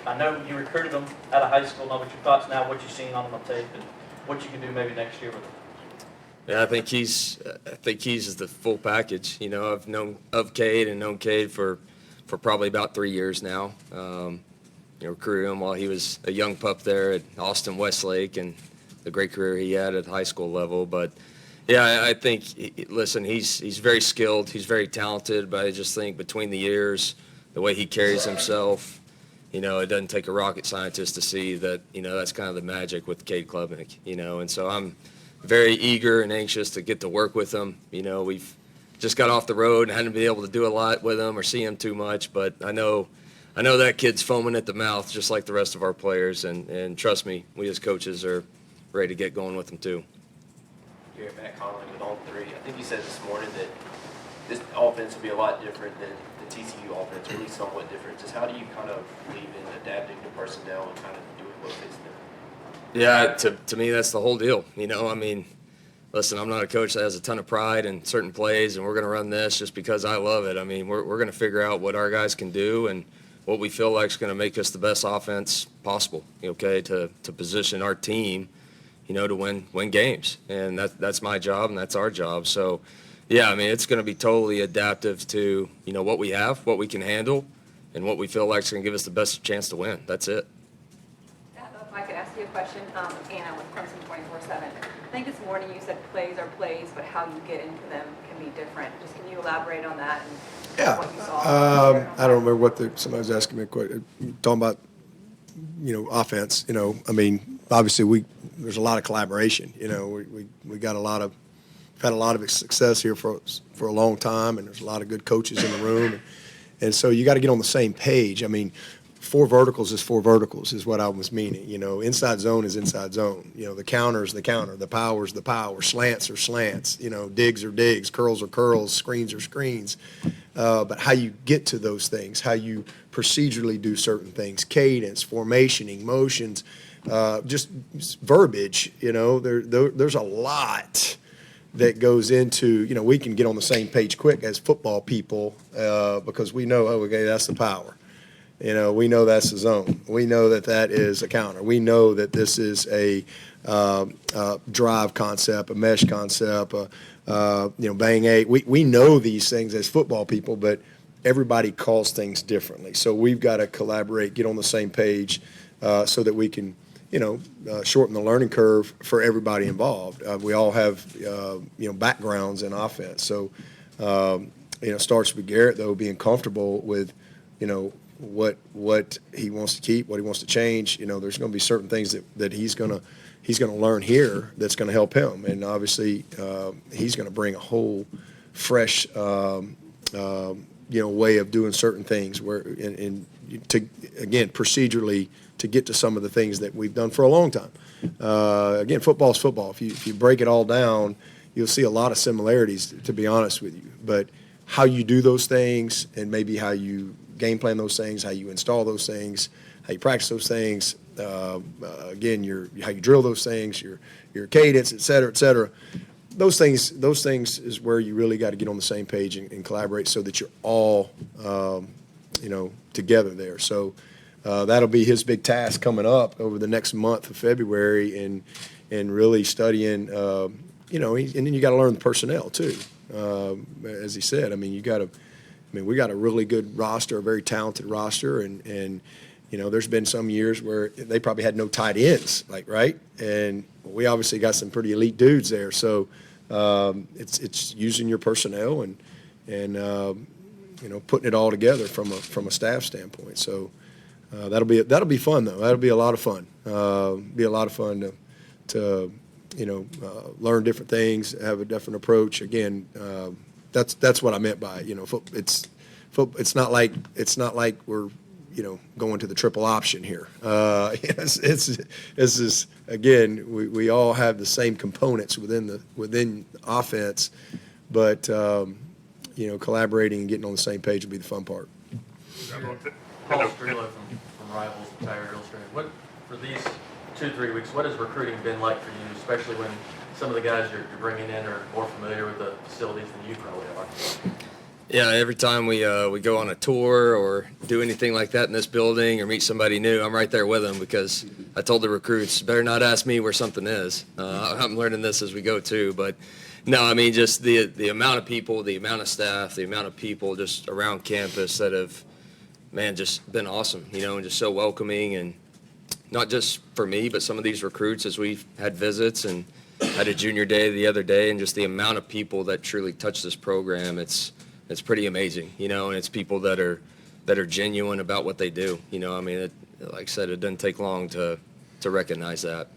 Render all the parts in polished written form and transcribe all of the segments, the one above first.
I know you recruited him out of high school. Know what your thoughts now, what you've seen on him on tape, and what you can do maybe next year with him. Yeah, I think he's the full package. You know, I've known of Cade and known Cade for probably about 3 years now. Recruited him while he was a young pup there at Austin Westlake, and the great career he had at high school level. But yeah, I think, listen, he's very skilled, he's very talented, but I just think between the years, the way he carries himself, it doesn't take a rocket scientist to see that, that's kind of the magic with Cade Klubnik, and so I'm very eager and anxious to get to work with him. We've just got off the road and hadn't been able to do a lot with him or see him too much, but I know that kid's foaming at the mouth just like the rest of our players, and trust me, we as coaches are ready to get going with him too. Garrett, Matt Conley with all three. I think you said this morning that this offense will be a lot different than the TCU offense, or at least somewhat different. Just how do you kind of believe in adapting to personnel and kind of doing what fits them? Yeah, to me, that's the whole deal. Listen, I'm not a coach that has a ton of pride in certain plays, and we're going to run this just because I love it. We're going to figure out what our guys can do and what we feel like is going to make us the best offense possible, to position our team, to win games. And that's my job and that's our job. So, yeah, it's going to be totally adaptive to, what we have, what we can handle, and what we feel like is going to give us the best chance to win. That's it. Dabo, if I could ask you a question, Anna with Clemson 24/7. I think this morning you said plays are plays, but how you get into them can be different. Just can you elaborate on that and what you saw? I don't remember what somebody was asking me. Talking about, offense. Obviously there's a lot of collaboration. We got had a lot of success here for a long time, and there's a lot of good coaches in the room, and so you got to get on the same page. Four verticals is four verticals is what I was meaning. Inside zone is inside zone. The counter is the counter. The power is the power. Slants are slants. Digs are digs. Curls are curls. Screens are screens. But how you get to those things, how you procedurally do certain things, cadence, formationing, motions, just verbiage. There's a lot that goes into, we can get on the same page quick as football people because we know, okay, that's the power. We know that's the zone. We know that is a counter. We know that this is a drive concept, a mesh concept, bang eight. We know these things as football people, but everybody calls things differently. So we've got to collaborate, get on the same page so that we can, shorten the learning curve for everybody involved. We all have, backgrounds in offense. So, it starts with Garrett, though, being comfortable with, what he wants to keep, what he wants to change. There's going to be certain things that he's going to learn here that's going to help him, and obviously he's going to bring a whole fresh way of doing certain things where and to again procedurally to get to some of the things that we've done for a long time. Again, football's football. If you break it all down, you'll see a lot of similarities, to be honest with you. But how you do those things and maybe how you game plan those things, how you install those things, how you practice those things, again, how you drill those things, your cadence, et cetera, those things is where you really got to get on the same page and collaborate so that you're all, together there. So that'll be his big task coming up over the next month of February and really studying, and then you got to learn the personnel too. As he said, we got a really good roster, a very talented roster, and there's been some years where they probably had no tight ends, right? And we obviously got some pretty elite dudes there. So it's using your personnel and putting it all together from a staff standpoint. So that'll be fun though. That'll be a lot of fun. Be a lot of fun to learn different things, have a different approach. Again, that's what I meant by it's not like we're going to the triple option here. It's again we all have the same components within offense, but collaborating and getting on the same page will be the fun part. Paul Streeler from Rivals and Tiger Illustrated. What for these 2-3 weeks? What has recruiting been like for you, especially when some of the guys you're bringing in are more familiar with the facilities than you probably are? Yeah, every time we go on a tour or do anything like that in this building or meet somebody new, I'm right there with them because I told the recruits, better not ask me where something is. I'm learning this as we go too. But no, I mean, just the amount of people, the amount of staff, the amount of people just around campus that have, man, just been awesome, and just so welcoming. And not just for me, but some of these recruits as we've had visits and had a junior day the other day, and just the amount of people that truly touch this program, it's pretty amazing, and it's people that are genuine about what they do. I mean, like I said, it doesn't take long to recognize that.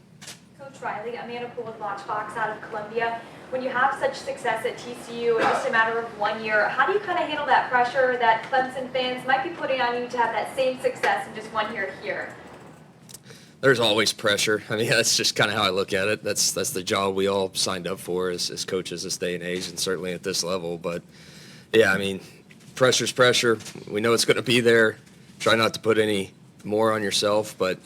Coach Riley, Amanda Poole with Launchbox out of Columbia. When you have such success at TCU in just a matter of 1 year, how do you kind of handle that pressure that Clemson fans might be putting on you to have that same success in just 1 year here? There's always pressure. I mean, that's just kind of how I look at it. That's the job we all signed up for as coaches this day and age, and certainly at this level. But yeah, I mean, pressure's pressure. We know it's going to be there. Try not to put any more on yourself. But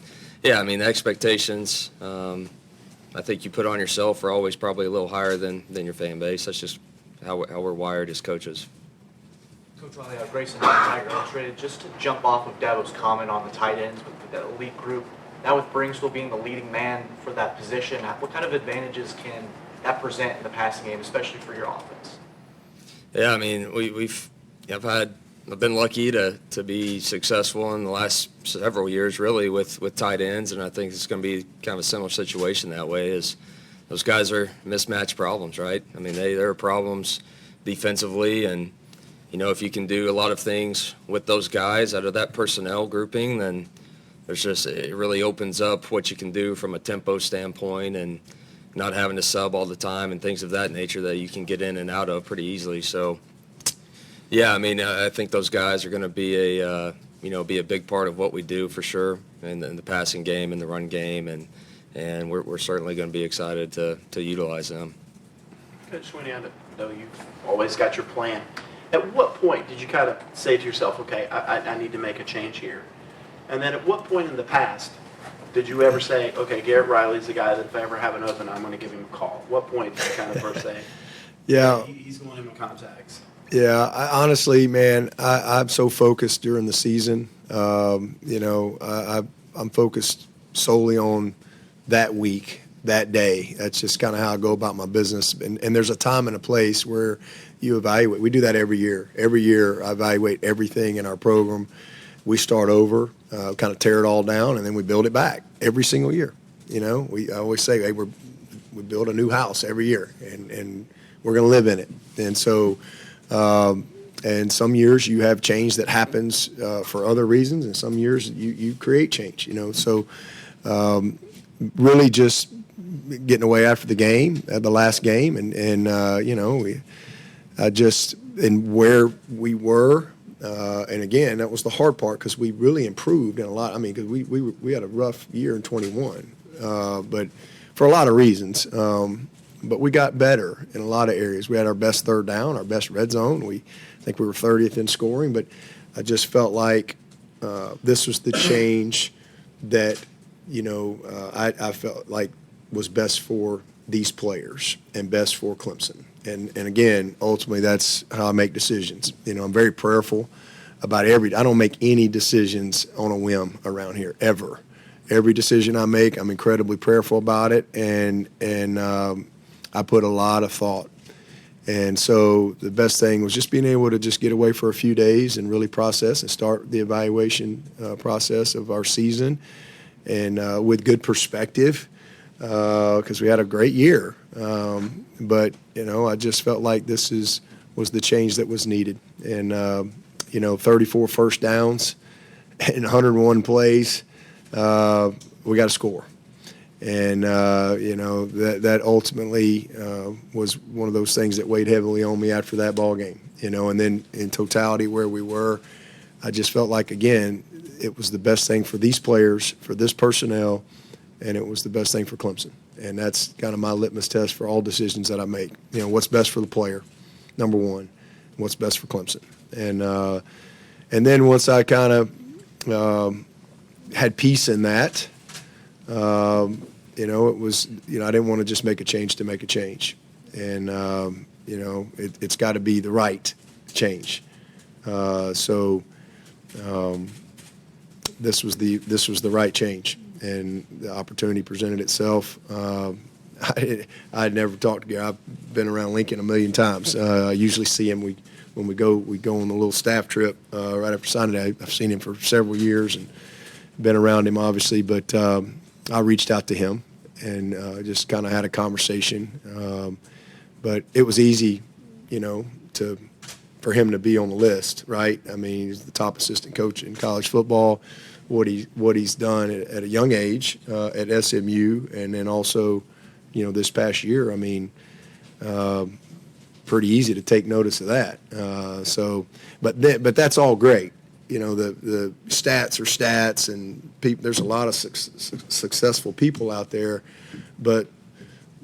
yeah, I mean, the expectations I think you put on yourself are always probably a little higher than your fan base. That's just how we're wired as coaches. Coach Riley, Grayson, Tiger Illustrated, just to jump off of Dabo's comment on the tight ends with the elite group, now with Bringsville being the leading man for that position, what kind of advantages can that present in the passing game, especially for your offense? Yeah, I mean, I've been lucky to be successful in the last several years, really, with tight ends, and I think it's going to be kind of a similar situation that way. Is those guys are mismatch problems, right? I mean, there are problems defensively, and if you can do a lot of things with those guys out of that personnel grouping, then it really opens up what you can do from a tempo standpoint and not having to sub all the time and things of that nature that you can get in and out of pretty easily. So, yeah, I mean, I think those guys are going to be a big part of what we do for sure in the passing game and the run game, and we're certainly going to be excited to utilize them. Coach Swinney, I know you've always got your plan. At what point did you kind of say to yourself, okay, I need to make a change here? And then at what point in the past did you ever say, okay, Garrett Riley's the guy that if I ever have an open, I'm going to give him a call? What point did you kind of first say, Yeah. he's going in my contacts? Yeah, honestly, man, I'm so focused during the season. I'm focused solely on that week, that day. That's just kind of how I go about my business. And there's a time and a place where you evaluate. We do that every year. Every year I evaluate everything in our program. We start over, kind of tear it all down, and then we build it back every single year. I always say, hey, we build a new house every year, and we're going to live in it. And so, and some years you have change that happens for other reasons, and some years you create change. So, really just getting away after the game, the last game, and where we were. And again, that was the hard part because we really improved in a lot. I mean, because we had a rough year in 21, but for a lot of reasons. But we got better in a lot of areas. We had our best third down, our best red zone. I think we were 30th in scoring, but I just felt like this was the change that I felt like was best for these players and best for Clemson. And again, ultimately, that's how I make decisions. I'm very prayerful about I don't make any decisions on a whim around here, ever. Every decision I make, I'm incredibly prayerful about it, and I put a lot of thought. And so the best thing was just being able to just get away for a few days and really process and start the evaluation process of our season, and with good perspective, because we had a great year. But I just felt like this was the change that was needed. And 34 first downs and 101 plays, we got to score. And that ultimately was one of those things that weighed heavily on me after that ball game. And then in totality where we were, I just felt like, again, it was the best thing for these players, for this personnel, and it was the best thing for Clemson. And that's kind of my litmus test for all decisions that I make. What's best for the player, number one. What's best for Clemson. And then once I kind of had peace in that, it was, I didn't want to just make a change to make a change. And, it's got to be the right change. So this was the right change, and the opportunity presented itself. I'd never talked to Garrett. I've been around Lincoln a million times. I usually see him. When we go on a little staff trip right after signing day. I've seen him for several years and been around him, obviously. But I reached out to him and just kind of had a conversation. But it was easy, for him to be on the list, right? I mean, he's the top assistant coach in college football. What he's done at a young age at SMU, and then also, this past year. I mean, pretty easy to take notice of that. But that's all great. The stats are stats, and there's a lot of successful people out there, but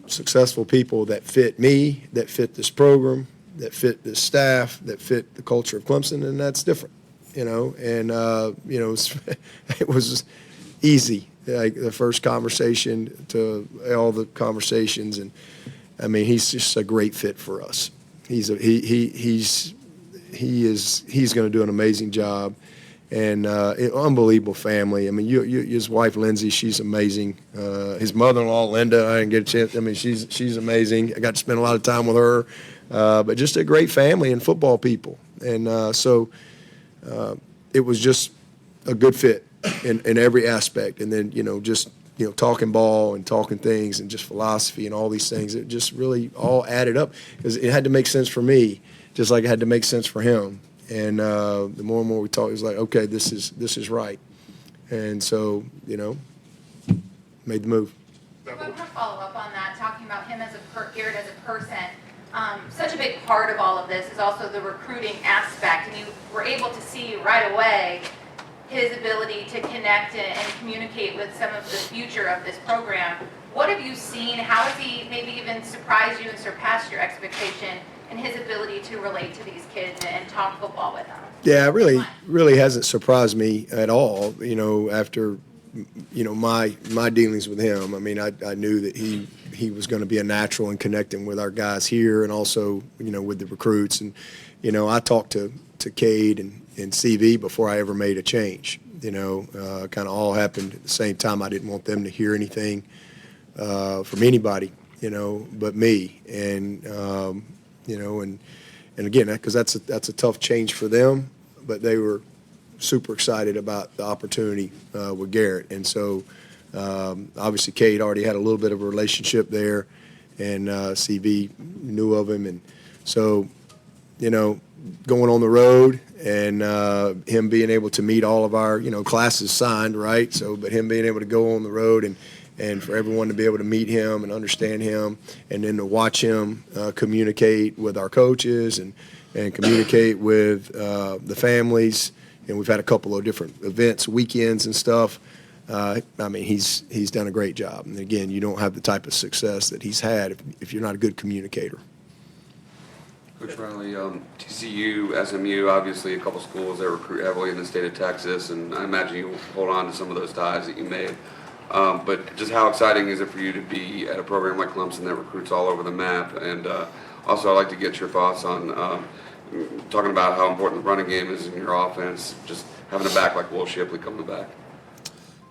successful people that fit me, that fit this program, that fit this staff, that fit the culture of Clemson, and that's different. It was easy. Like the first conversation to all the conversations, and I mean, he's just a great fit for us. He's going to do an amazing job, and unbelievable family. I mean, his wife Lindsay, she's amazing. His mother-in-law Linda, I didn't get a chance. I mean, she's amazing. I got to spend a lot of time with her, but just a great family and football people, and so it was just a good fit in every aspect. And then talking ball and talking things and just philosophy and all these things, it just really all added up, because it had to make sense for me, just like it had to make sense for him. And the more and more we talked, it was like, okay, this is right. And so, made the move. I want to follow up on that, talking about him as Garrett as a person. Such a big part of all of this is also the recruiting aspect, and you were able to see right away his ability to connect and communicate with some of the future of this program. What have you seen? How has he maybe even surprised you and surpassed your expectation in his ability to relate to these kids and talk football with them? Yeah, it really hasn't surprised me at all, after, my dealings with him. I mean, I knew that he was going to be a natural in connecting with our guys here, and also, with the recruits. And, I talked to Cade and CV before I ever made a change. Kind of all happened at the same time. I didn't want them to hear anything from anybody, but me. And and again, because that's a tough change for them, but they were super excited about the opportunity with Garrett. And so obviously Cade already had a little bit of a relationship there, and CV knew of him. And so, going on the road and him being able to meet all of our, classes signed, right? So, but him being able to go on the road and for everyone to be able to meet him and understand him, and then to watch him communicate with our coaches and communicate with the families. And we've had a couple of different events, weekends and stuff. I mean, he's done a great job. And again, you don't have the type of success that he's had if you're not a good communicator. Coach Riley, TCU, SMU, obviously a couple schools that recruit heavily in the state of Texas, and I imagine you hold on to some of those ties that you made. But just how exciting is it for you to be at a program like Clemson that recruits all over the map? And also, I'd like to get your thoughts on talking about how important the running game is in your offense, just having a back like Will Shipley coming back.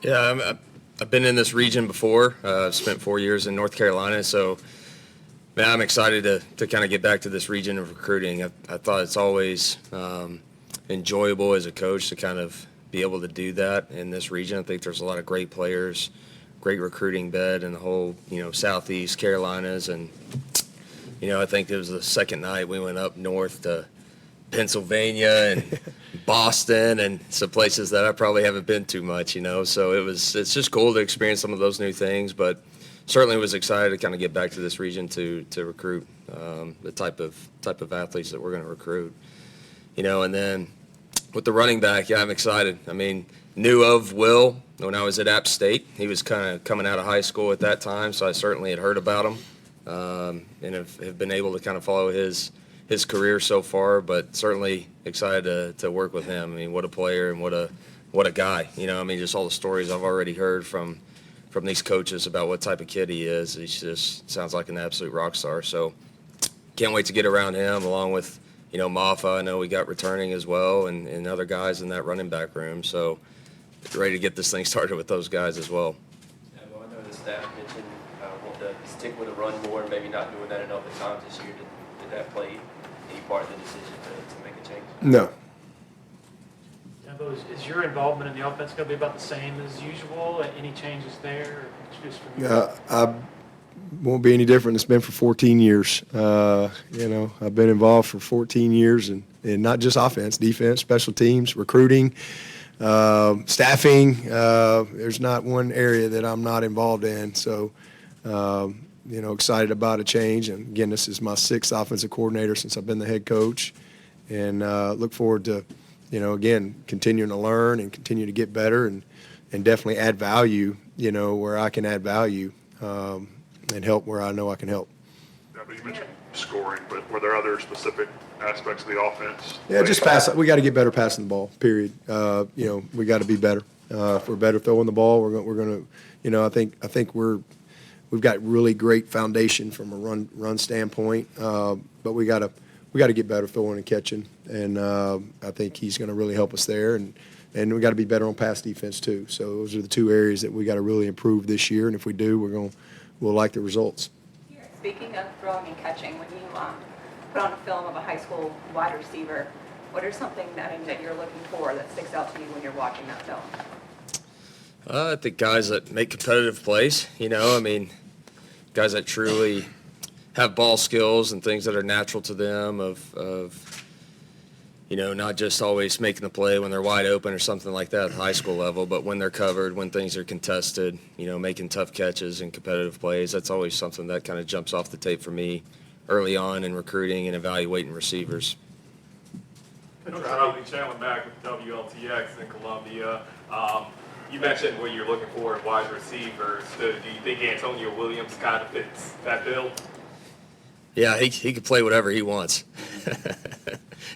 Yeah, I've been in this region before. I've spent 4 years in North Carolina, so man, I'm excited to kind of get back to this region of recruiting. I thought it's always enjoyable as a coach to kind of be able to do that in this region. I think there's a lot of great players, great recruiting bed in the whole, Southeast Carolinas. And, I think it was the second night we went up north to Pennsylvania and Boston and some places that I probably haven't been too much, So it's just cool to experience some of those new things, but certainly was excited to kind of get back to this region to recruit the type of athletes that we're going to recruit, and then with the running back, yeah, I'm excited. I mean, knew of Will when I was at App State. He was kind of coming out of high school at that time, so I certainly had heard about him and have been able to kind of follow his career so far, but certainly excited to work with him. I mean, what a player and what a guy. Just all the stories I've already heard from these coaches about what type of kid he is. He just sounds like an absolute rock star. So can't wait to get around him, along with, Maffa, I know we got returning as well, and other guys in that running back room. So ready to get this thing started with those guys as well. Yeah, well, I know the staff mentioned wanting to stick with a run more and maybe not doing that enough at times this year. Did that play any part of the decision to make a change? No. Dabo, is your involvement in the offense going to be about the same as usual? Any changes there? Or just from your I won't be any different. It's been for 14 years. I've been involved for 14 years, and not just offense, defense, special teams, recruiting, staffing. There's not one area that I'm not involved in. So, excited about a change. And again, this is my 6th offensive coordinator since I've been the head coach, and look forward to, again, continuing to learn and continue to get better and definitely add value, where I can add value. And help where I know I can help. Yeah, but you mentioned scoring, but were there other specific aspects of the offense? Yeah, just pass. We got to get better passing the ball. Period. We got to be better. If we're better throwing the ball, we're going to. I think we've got really great foundation from a run standpoint. But we got to get better throwing and catching, and I think he's going to really help us there. And we got to be better on pass defense too. So those are the 2 areas that we got to really improve this year. And if we do, we'll like the results. Speaking of throwing and catching, when you put on a film of a high school wide receiver, what are something that you're looking for that sticks out to you when you're watching that film? I think guys that make competitive plays, guys that truly have ball skills and things that are natural to them of not just always making the play when they're wide open or something like that at the high school level, but when they're covered, when things are contested, making tough catches and competitive plays. That's always something that kind of jumps off the tape for me early on in recruiting and evaluating receivers. Coach Riley, Chandler Mack with WLTX in Columbia. You mentioned what you're looking for in wide receivers. Do you think Antonio Williams kind of fits that bill? Yeah, he can play whatever he wants.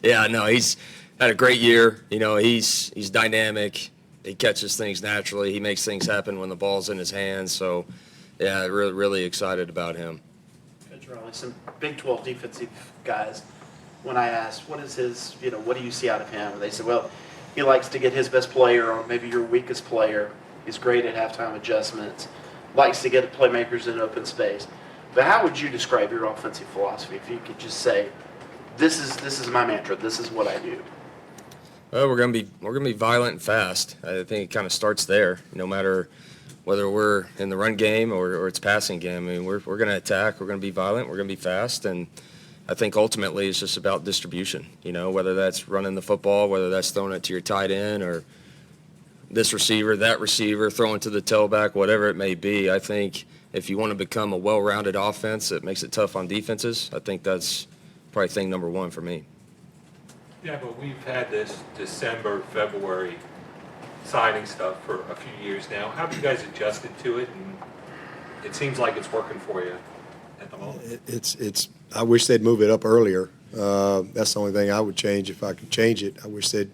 Yeah, no, he's had a great year. He's dynamic. He catches things naturally. He makes things happen when the ball's in his hands. So, yeah, really, really excited about him. Coach Riley, some Big 12 defensive guys, when I asked, what is his, what do you see out of him? They said, well, he likes to get his best player or maybe your weakest player. He's great at halftime adjustments, likes to get playmakers in open space. But how would you describe your offensive philosophy if you could just say, this is my mantra, this is what I do? Well, we're gonna be violent and fast. I think it kind of starts there. No matter whether we're in the run game or it's passing game. I mean, we're gonna attack. We're gonna be violent. We're gonna be fast. And I think ultimately it's just about distribution. Whether that's running the football, whether that's throwing it to your tight end or this receiver, that receiver, throwing to the tailback, whatever it may be. I think if you want to become a well-rounded offense that makes it tough on defenses, I think that's probably thing number 1 for me. Yeah, but we've had this December, February signing stuff for a few years now. How have you guys adjusted to it? And it seems like it's working for you at the moment. It's. I wish they'd move it up earlier. That's the only thing I would change if I could change it. I wish they'd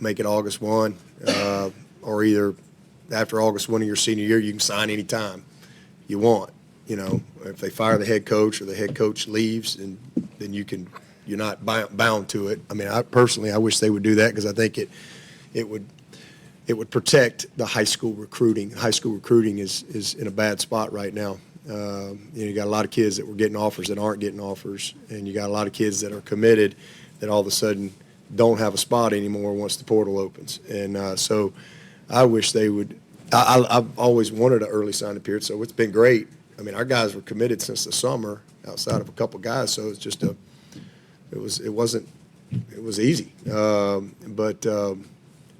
make it August 1, or either after August 1 of your senior year, you can sign any time you want. If they fire the head coach or the head coach leaves, and then you're not bound to it. I mean, I wish they would do that because I think it would protect the high school recruiting. High school recruiting is in a bad spot right now. You got a lot of kids that were getting offers that aren't getting offers, and you got a lot of kids that are committed that all of a sudden don't have a spot anymore once the portal opens. And so I wish they would. I've always wanted an early signing period, so it's been great. I mean, our guys were committed since the summer, outside of a couple guys, so it's just it was easy. But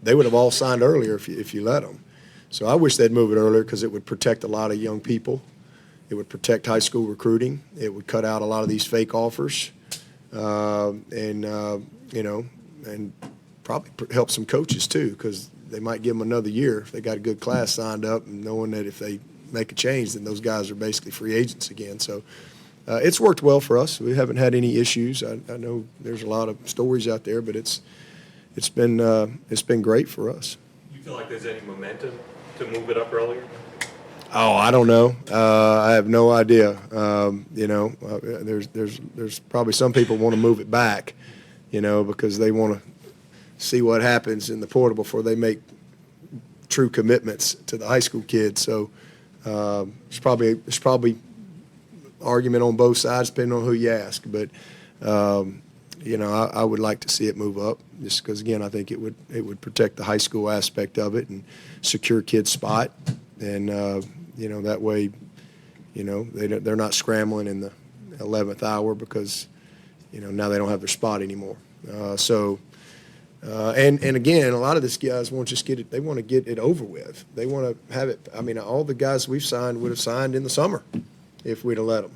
they would have all signed earlier if you let them. So I wish they'd move it earlier because it would protect a lot of young people. It would protect high school recruiting. It would cut out a lot of these fake offers, and probably help some coaches too, because they might give them another year if they got a good class signed up, and knowing that if they make a change, then those guys are basically free agents again. So it's worked well for us. We haven't had any issues. I know there's a lot of stories out there, but it's been great for us. You feel like there's any momentum to move it up earlier? Oh, I don't know. I have no idea. There's probably some people want to move it back, because they want to see what happens in the portal before they make true commitments to the high school kids. So there's probably argument on both sides depending on who you ask. But I would like to see it move up just because, again, I think it would protect the high school aspect of it and secure kids' spot. And, that way, they're not scrambling in the 11th hour because, now they don't have their spot anymore. And again, a lot of these guys won't just get it. They want to get it over with. They want to have it. I mean, all the guys we've signed would have signed in the summer if we'd have let them.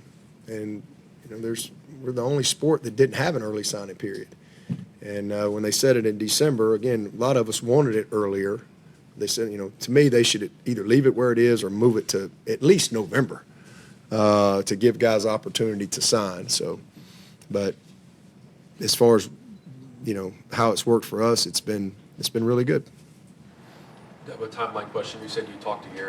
And, we're the only sport that didn't have an early signing period. And when they said it in December, again, a lot of us wanted it earlier. They said, to me, they should either leave it where it is or move it to at least November to give guys opportunity to sign. So, but as far as, how it's worked for us, it's been really good. That was a timeline question. You said you talked to Garrett